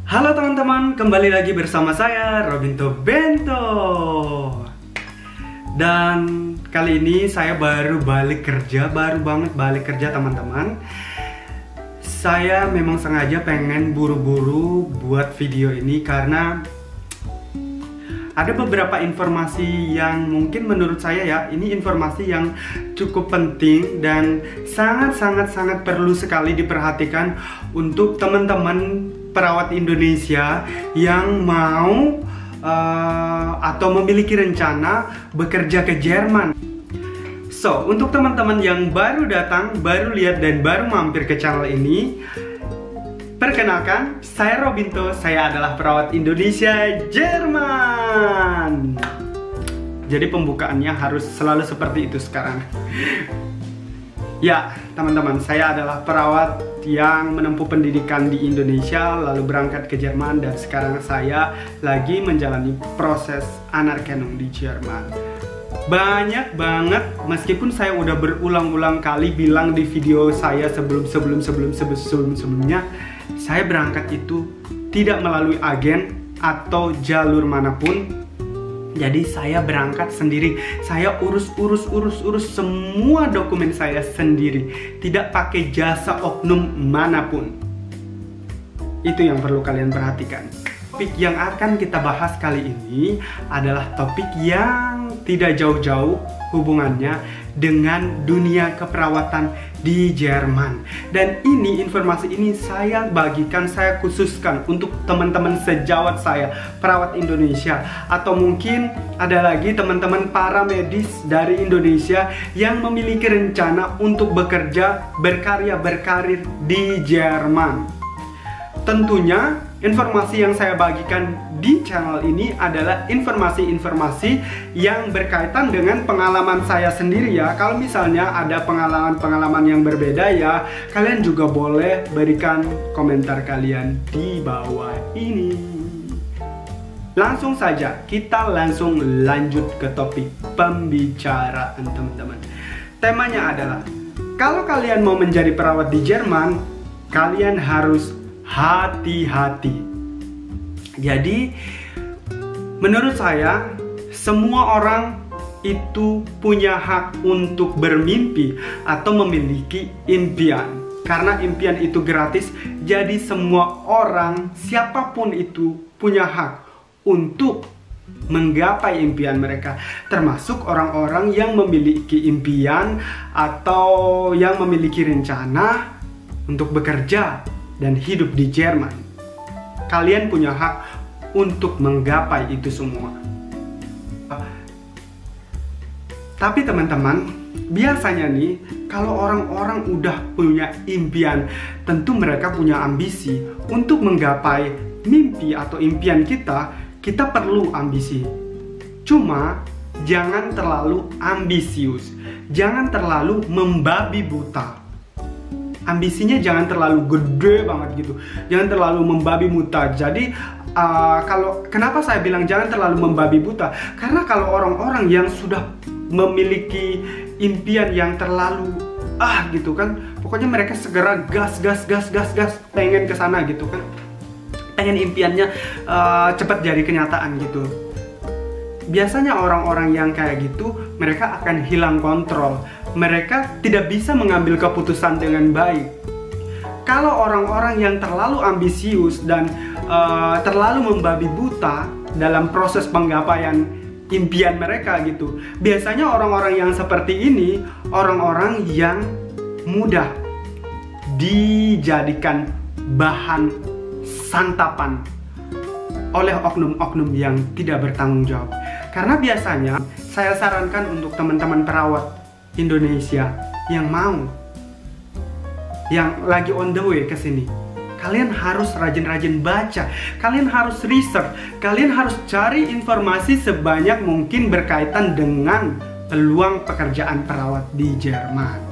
Halo teman-teman, kembali lagi bersama saya Robinto Bento. Dan kali ini saya baru balik kerja, baru banget balik kerja teman-teman. Saya memang sengaja pengen buru-buru buat video ini karena ada beberapa informasi yang mungkin menurut saya ya, ini informasi yang cukup penting dan sangat perlu sekali diperhatikan untuk teman-teman perawat Indonesia yang mau atau memiliki rencana bekerja ke Jerman. So, untuk teman-teman yang baru datang, baru lihat dan baru mampir ke channel ini, perkenalkan, saya Robinto, saya adalah perawat Indonesia Jerman. Jadi pembukaannya harus selalu seperti itu sekarang. Ya, teman-teman, saya adalah perawat yang menempuh pendidikan di Indonesia, lalu berangkat ke Jerman, dan sekarang saya lagi menjalani proses anerkennung di Jerman. Banyak banget, meskipun saya udah berulang-ulang kali bilang di video saya sebelumnya, saya berangkat itu tidak melalui agen atau jalur manapun. Jadi saya berangkat sendiri. Saya urus semua dokumen saya sendiri, tidak pakai jasa oknum manapun. Itu yang perlu kalian perhatikan. Topik yang akan kita bahas kali ini adalah topik yang tidak jauh-jauh hubungannya dengan dunia keperawatan di Jerman. Dan ini, informasi ini saya bagikan, saya khususkan untuk teman-teman sejawat saya, perawat Indonesia, atau mungkin ada lagi teman-teman para medis dari Indonesia yang memiliki rencana untuk bekerja, berkarya, berkarir di Jerman. Tentunya informasi yang saya bagikan di channel ini adalah informasi-informasi yang berkaitan dengan pengalaman saya sendiri ya. Kalau misalnya ada pengalaman-pengalaman yang berbeda ya, kalian juga boleh berikan komentar kalian di bawah ini. Langsung saja, kita langsung lanjut ke topik pembicaraan teman-teman. Temanya adalah, kalau kalian mau menjadi perawat di Jerman, kalian harus hati-hati. Jadi, menurut saya, semua orang itu punya hak untuk bermimpi atau memiliki impian. Karena impian itu gratis, jadi semua orang, siapapun itu, punya hak untuk menggapai impian mereka. Termasuk orang-orang yang memiliki impian atau yang memiliki rencana untuk bekerja dan hidup di Jerman. Kalian punya hak untuk menggapai itu semua. Tapi teman-teman, biasanya nih, kalau orang-orang udah punya impian, tentu mereka punya ambisi untuk menggapai mimpi atau impian kita. Kita perlu ambisi. Cuma jangan terlalu ambisius, jangan terlalu membabi buta. Ambisinya jangan terlalu gede banget gitu, jangan terlalu membabi buta. Jadi kenapa saya bilang jangan terlalu membabi buta? Karena kalau orang-orang yang sudah memiliki impian yang terlalu gitu kan, pokoknya mereka segera gas pengen kesana gitu kan, pengen impiannya cepat jadi kenyataan gitu. Biasanya orang-orang yang kayak gitu, mereka akan hilang kontrol. Mereka tidak bisa mengambil keputusan dengan baik. Kalau orang-orang yang terlalu ambisius dan terlalu membabi buta dalam proses penggapaian impian mereka gitu, biasanya orang-orang yang seperti ini, orang-orang yang mudah dijadikan bahan santapan oleh oknum-oknum yang tidak bertanggung jawab. Karena biasanya saya sarankan untuk teman-teman perawat Indonesia yang mau, yang lagi on the way ke sini, kalian harus rajin-rajin baca, kalian harus research, kalian harus cari informasi sebanyak mungkin berkaitan dengan peluang pekerjaan perawat di Jerman.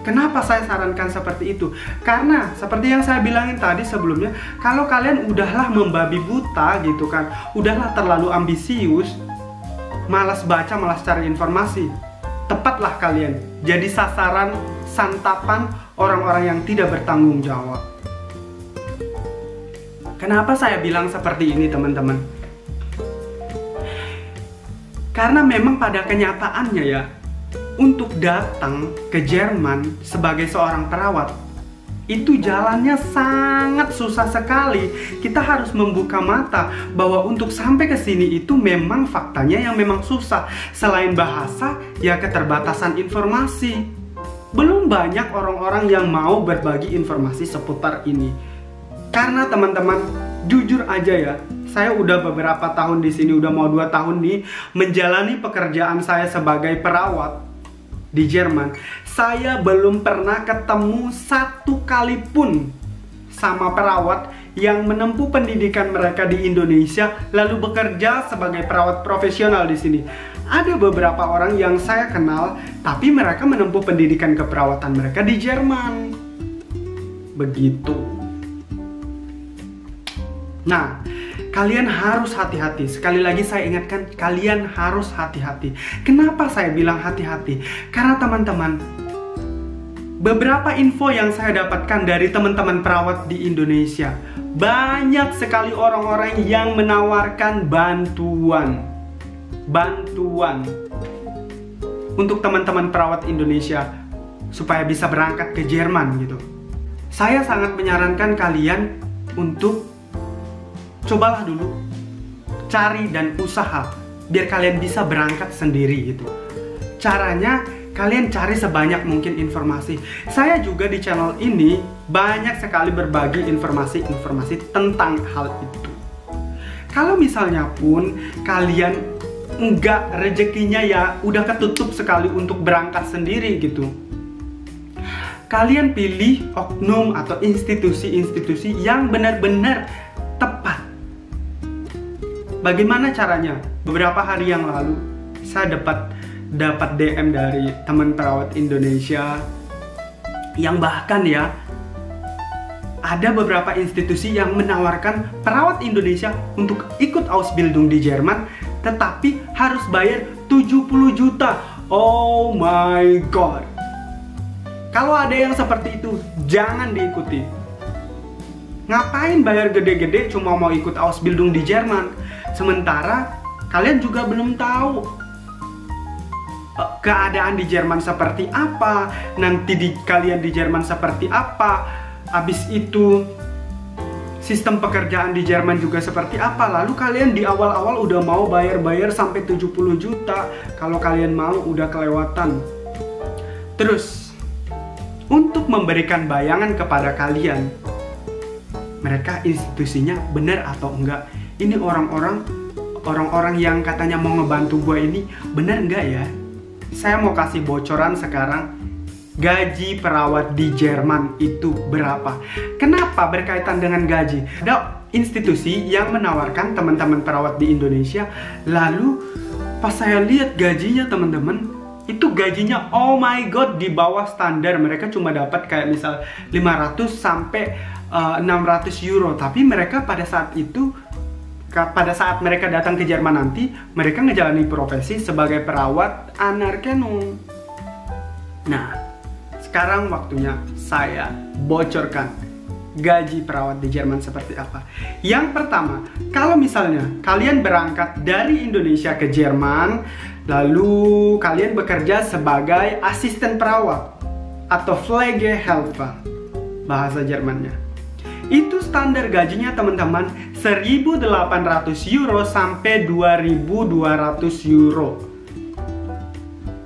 Kenapa saya sarankan seperti itu? Karena seperti yang saya bilangin tadi sebelumnya, kalau kalian udahlah membabi buta gitu kan, udahlah terlalu ambisius, malas baca, malas cari informasi, tepatlah kalian jadi sasaran santapan orang-orang yang tidak bertanggung jawab. Kenapa saya bilang seperti ini teman-teman? Karena memang pada kenyataannya ya, untuk datang ke Jerman sebagai seorang perawat, itu jalannya sangat susah sekali. Kita harus membuka mata bahwa untuk sampai ke sini itu memang faktanya yang memang susah. Selain bahasa, ya keterbatasan informasi. Belum banyak orang-orang yang mau berbagi informasi seputar ini. Karena teman-teman, jujur aja ya, saya udah beberapa tahun di sini, udah mau 2 tahun nih menjalani pekerjaan saya sebagai perawat di Jerman. Saya belum pernah ketemu satu kali pun sama perawat yang menempuh pendidikan mereka di Indonesia lalu bekerja sebagai perawat profesional di sini. Ada beberapa orang yang saya kenal, tapi mereka menempuh pendidikan keperawatan mereka di Jerman. Begitu. Nah, kalian harus hati-hati. Sekali lagi saya ingatkan, kalian harus hati-hati. Kenapa saya bilang hati-hati? Karena teman-teman, beberapa info yang saya dapatkan dari teman-teman perawat di Indonesia, banyak sekali orang-orang yang menawarkan bantuan untuk teman-teman perawat Indonesia supaya bisa berangkat ke Jerman gitu. Saya sangat menyarankan kalian untuk cobalah dulu cari dan usaha biar kalian bisa berangkat sendiri gitu. Caranya kalian cari sebanyak mungkin informasi. Saya juga di channel ini banyak sekali berbagi informasi-informasi tentang hal itu. Kalau misalnya pun kalian enggak, rezekinya ya udah ketutup sekali untuk berangkat sendiri gitu, kalian pilih oknum atau institusi-institusi yang benar-benar tepat. Bagaimana caranya? Beberapa hari yang lalu saya dapat DM dari teman perawat Indonesia yang bahkan ya ada beberapa institusi yang menawarkan perawat Indonesia untuk ikut Ausbildung di Jerman, tetapi harus bayar 70 juta. Oh my god. Kalau ada yang seperti itu, jangan diikuti. Ngapain bayar gede-gede cuma mau ikut Ausbildung di Jerman? Sementara kalian juga belum tahu keadaan di Jerman seperti apa, nanti kalian di Jerman seperti apa, habis itu sistem pekerjaan di Jerman juga seperti apa. Lalu kalian di awal-awal udah mau bayar-bayar sampai 70 juta. Kalau kalian mau udah kelewatan. Terus untuk memberikan bayangan kepada kalian, mereka institusinya benar atau enggak, ini orang-orang yang katanya mau ngebantu gue ini benar enggak ya? Saya mau kasih bocoran sekarang. Gaji perawat di Jerman itu berapa? Kenapa berkaitan dengan gaji? Ada institusi yang menawarkan teman-teman perawat di Indonesia. Lalu pas saya lihat gajinya teman-teman, itu gajinya oh my god di bawah standar. Mereka cuma dapat kayak misal 500 sampai 600 euro. Tapi mereka pada saat itu, pada saat mereka datang ke Jerman nanti, mereka ngejalani profesi sebagai perawat Anerkennung. Nah, sekarang waktunya saya bocorkan gaji perawat di Jerman seperti apa. Yang pertama, kalau misalnya kalian berangkat dari Indonesia ke Jerman, lalu kalian bekerja sebagai asisten perawat atau Pflegehelfer bahasa Jermannya. Itu standar gajinya teman-teman 1.800 euro sampai 2.200 euro.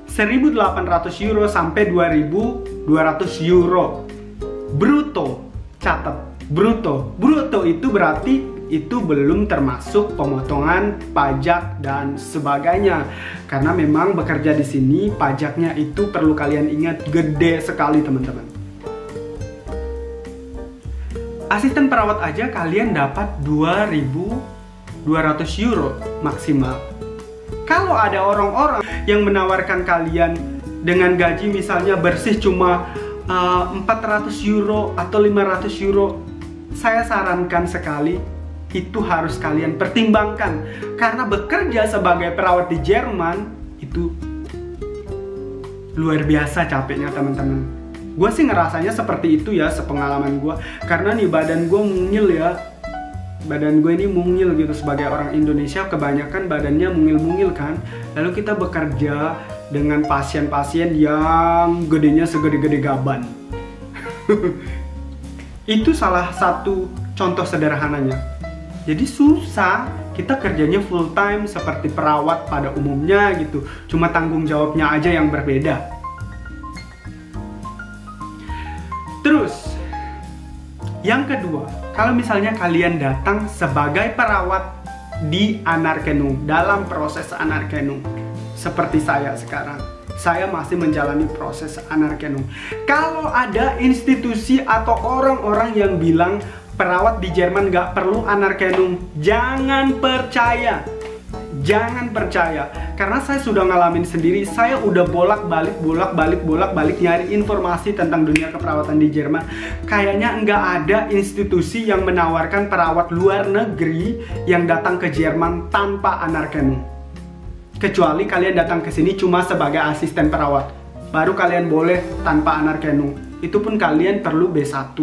1.800 euro sampai 2.200 euro. Bruto, catat, bruto. Bruto itu berarti itu belum termasuk pemotongan pajak dan sebagainya. Karena memang bekerja di sini pajaknya itu perlu kalian ingat gede sekali teman-teman. Asisten perawat aja kalian dapat 2.200 euro maksimal. Kalau ada orang-orang yang menawarkan kalian dengan gaji misalnya bersih cuma 400 euro atau 500 euro, saya sarankan sekali itu harus kalian pertimbangkan. Karena bekerja sebagai perawat di Jerman itu luar biasa capeknya teman-teman. Gue sih ngerasanya seperti itu ya, sepengalaman gue. Karena nih badan gue mungil ya. badan gue ini mungil gitu. Sebagai orang Indonesia kebanyakan badannya mungil-mungil kan. Lalu kita bekerja dengan pasien-pasien yang gedenya segede-gede gaban. Itu salah satu contoh sederhananya. Jadi susah, kita kerjanya full time seperti perawat pada umumnya gitu. Cuma tanggung jawabnya aja yang berbeda. Terus, yang kedua, kalau misalnya kalian datang sebagai perawat di Anarkenung, dalam proses Anarkenung, seperti saya sekarang, saya masih menjalani proses Anarkenung. Kalau ada institusi atau orang-orang yang bilang perawat di Jerman nggak perlu Anarkenung, jangan percaya. Jangan percaya, karena saya sudah ngalamin sendiri. Saya udah bolak-balik nyari informasi tentang dunia keperawatan di Jerman. Kayaknya nggak ada institusi yang menawarkan perawat luar negeri yang datang ke Jerman tanpa Anarkenung. Kecuali kalian datang ke sini cuma sebagai asisten perawat, baru kalian boleh tanpa Anarkenung. Itu pun kalian perlu B1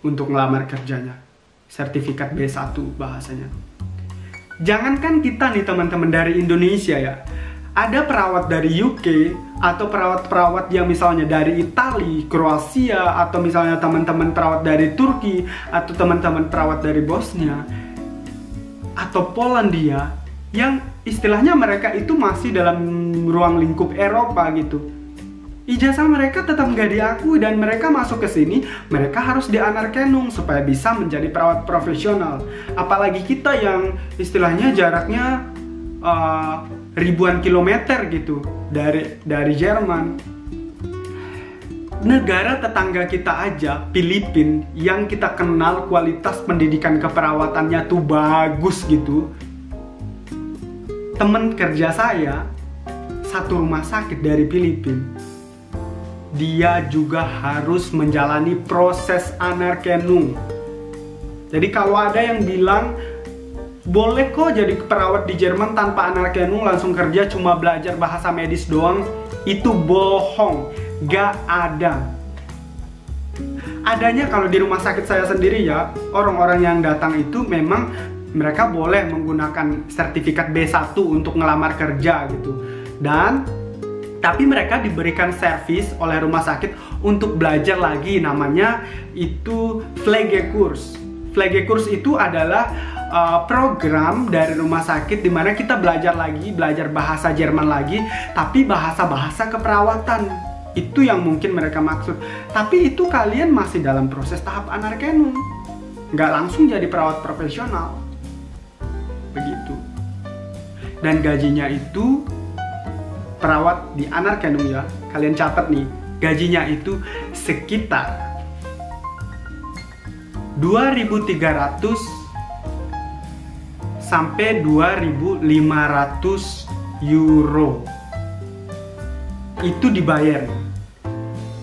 untuk ngelamar kerjanya. Sertifikat B1 bahasanya. Jangankan kita nih teman-teman dari Indonesia ya, ada perawat dari UK atau perawat-perawat yang misalnya dari Italia, Kroasia, atau misalnya teman-teman perawat dari Turki, atau teman-teman perawat dari Bosnia atau Polandia, yang istilahnya mereka itu masih dalam ruang lingkup Eropa gitu. Ijazah mereka tetap nggak diakui dan mereka masuk ke sini, mereka harus di Anarkenung supaya bisa menjadi perawat profesional. Apalagi kita yang istilahnya jaraknya ribuan kilometer gitu dari Jerman. Negara tetangga kita aja, Filipina, yang kita kenal kualitas pendidikan keperawatannya tuh bagus gitu. Temen kerja saya satu rumah sakit dari Filipina, dia juga harus menjalani proses Anarkenung. Jadi kalau ada yang bilang boleh kok jadi perawat di Jerman tanpa Anarkenung, langsung kerja cuma belajar bahasa medis doang, itu bohong. Gak ada. Adanya kalau di rumah sakit saya sendiri ya, orang-orang yang datang itu memang mereka boleh menggunakan sertifikat B1 untuk ngelamar kerja gitu. Tapi mereka diberikan servis oleh rumah sakit untuk belajar lagi, namanya itu Pflegekurs. Pflegekurs itu adalah program dari rumah sakit di mana kita belajar bahasa Jerman lagi, tapi bahasa-bahasa keperawatan. Itu yang mungkin mereka maksud. Tapi itu kalian masih dalam proses tahap Anarkenung, nggak langsung jadi perawat profesional. Begitu. Dan gajinya itu, perawat di Anarkenung ya, kalian catat nih, gajinya itu sekitar 2.300 sampai 2.500 euro. Itu dibayar.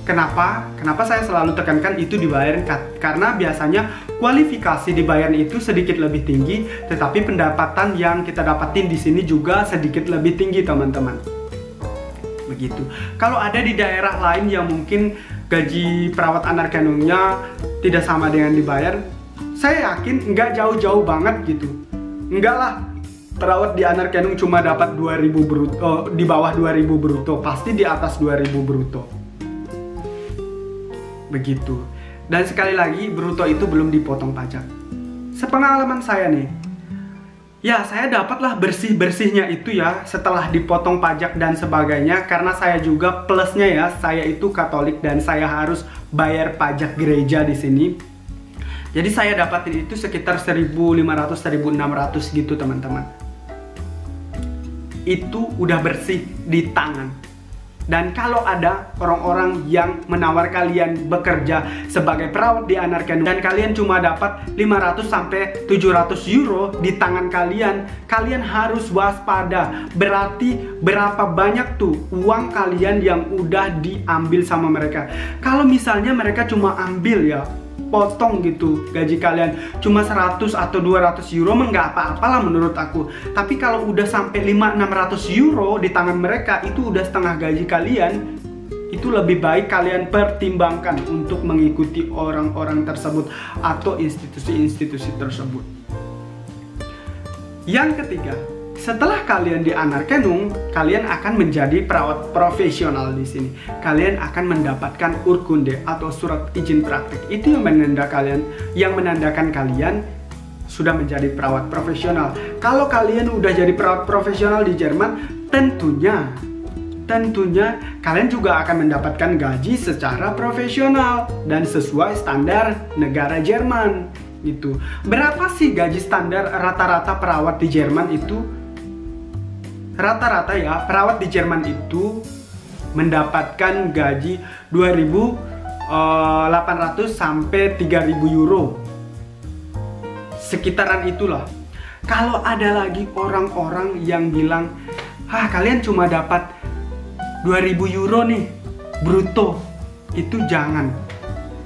Kenapa? Kenapa saya selalu tekankan itu dibayar? Karena biasanya kualifikasi dibayar itu sedikit lebih tinggi, tetapi pendapatan yang kita dapatin di sini juga sedikit lebih tinggi, teman-teman. Begitu. Kalau ada di daerah lain yang mungkin gaji perawat Anarkenungnya tidak sama dengan dibayar, saya yakin nggak jauh-jauh banget gitu. Enggak lah, perawat di Anarkenung cuma dapat 2.000 bruto, di bawah 2.000 bruto, pasti di atas 2.000 bruto. Begitu. Dan sekali lagi, bruto itu belum dipotong pajak. Sepengalaman saya nih, ya, saya dapatlah bersih-bersihnya itu ya setelah dipotong pajak dan sebagainya. Karena saya juga plusnya ya, saya itu Katolik dan saya harus bayar pajak gereja di sini. Jadi saya dapatin itu sekitar 1.500-1.600 gitu, teman-teman. Itu udah bersih di tangan. Dan kalau ada orang-orang yang menawar kalian bekerja sebagai perawat di Anarkenung dan kalian cuma dapat 500 sampai 700 euro di tangan kalian, kalian harus waspada. Berarti berapa banyak tuh uang kalian yang udah diambil sama mereka. Kalau misalnya mereka cuma ambil ya, potong gitu gaji kalian cuma 100 atau 200 euro, nggak apa-apalah menurut aku. Tapi kalau udah sampai 500-600 euro di tangan mereka, itu udah setengah gaji kalian. itu lebih baik kalian pertimbangkan untuk mengikuti orang-orang tersebut atau institusi-institusi tersebut. Yang ketiga, setelah kalian di Anarkenung, kalian akan menjadi perawat profesional di sini. Kalian akan mendapatkan urkunde atau surat izin praktik. Itu yang menandakan kalian sudah menjadi perawat profesional. Kalau kalian udah jadi perawat profesional di Jerman, tentunya kalian juga akan mendapatkan gaji secara profesional dan sesuai standar negara Jerman gitu. Berapa sih gaji standar rata-rata perawat di Jerman itu? Rata-rata ya, perawat di Jerman itu mendapatkan gaji 2.800 sampai 3.000 euro. Sekitaran itulah. Kalau ada lagi orang-orang yang bilang, kalian cuma dapat 2.000 euro nih bruto, itu jangan.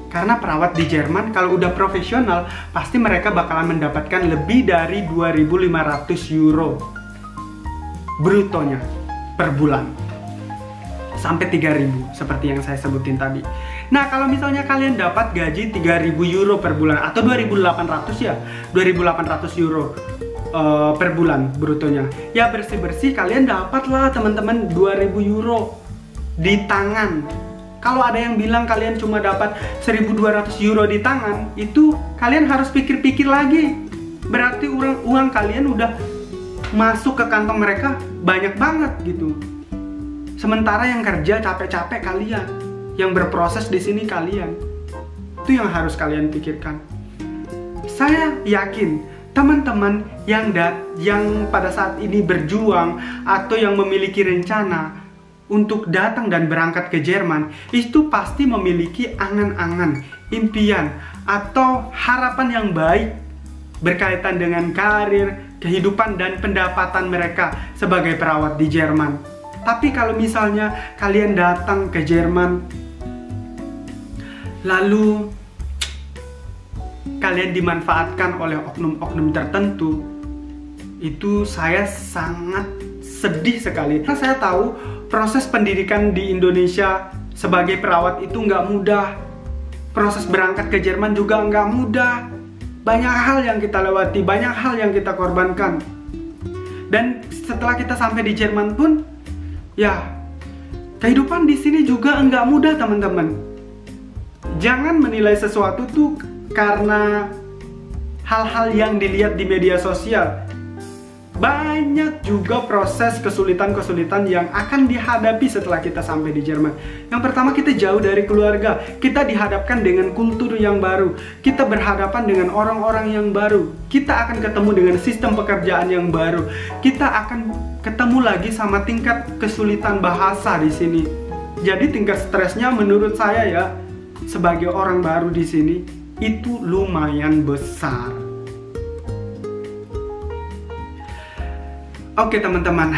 Karena perawat di Jerman kalau udah profesional pasti mereka bakalan mendapatkan lebih dari 2.500 euro brutonya per bulan, sampai 3.000 seperti yang saya sebutin tadi. Nah, kalau misalnya kalian dapat gaji 3.000 euro per bulan atau 2.800 ya, 2.800 euro per bulan brutonya, ya bersih-bersih kalian dapatlah teman-teman 2.000 euro di tangan. Kalau ada yang bilang kalian cuma dapat 1.200 euro di tangan, itu kalian harus pikir-pikir lagi. Berarti uang kalian udah masuk ke kantong mereka banyak banget gitu. Sementara yang kerja capek-capek kalian, yang berproses di sini kalian. Itu yang harus kalian pikirkan. Saya yakin teman-teman yang pada saat ini berjuang atau yang memiliki rencana untuk datang dan berangkat ke Jerman, itu pasti memiliki angan-angan, impian, atau harapan yang baik berkaitan dengan karir, kehidupan, dan pendapatan mereka sebagai perawat di Jerman. Tapi kalau misalnya kalian datang ke Jerman, lalu kalian dimanfaatkan oleh oknum-oknum tertentu, itu saya sangat sedih sekali. Karena saya tahu proses pendidikan di Indonesia sebagai perawat itu nggak mudah. Proses berangkat ke Jerman juga nggak mudah. Banyak hal yang kita lewati, banyak hal yang kita korbankan. Dan setelah kita sampai di Jerman pun, ya kehidupan di sini juga nggak mudah teman-teman. Jangan menilai sesuatu tuh karena hal-hal yang dilihat di media sosial. Banyak juga proses kesulitan-kesulitan yang akan dihadapi setelah kita sampai di Jerman. Yang pertama, kita jauh dari keluarga. Kita dihadapkan dengan kultur yang baru. Kita berhadapan dengan orang-orang yang baru. Kita akan ketemu dengan sistem pekerjaan yang baru. Kita akan ketemu lagi sama tingkat kesulitan bahasa di sini. Jadi tingkat stresnya menurut saya ya, sebagai orang baru di sini, itu lumayan besar. Oke teman-teman,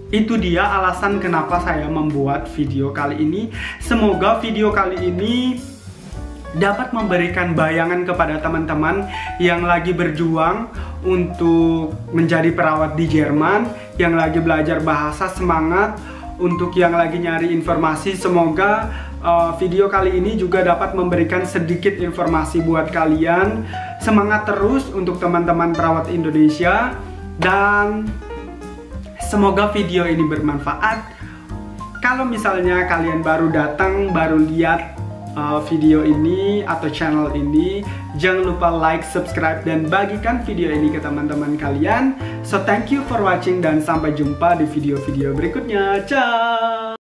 itu dia alasan kenapa saya membuat video kali ini. Semoga video kali ini dapat memberikan bayangan kepada teman-teman yang lagi berjuang untuk menjadi perawat di Jerman, yang lagi belajar bahasa, semangat. Untuk yang lagi nyari informasi, semoga video kali ini juga dapat memberikan sedikit informasi buat kalian. Semangat terus untuk teman-teman perawat Indonesia. Dan semoga video ini bermanfaat. Kalau misalnya kalian baru datang, baru lihat video ini atau channel ini, jangan lupa like, subscribe, dan bagikan video ini ke teman-teman kalian. So thank you for watching dan sampai jumpa di video-video berikutnya. Ciao.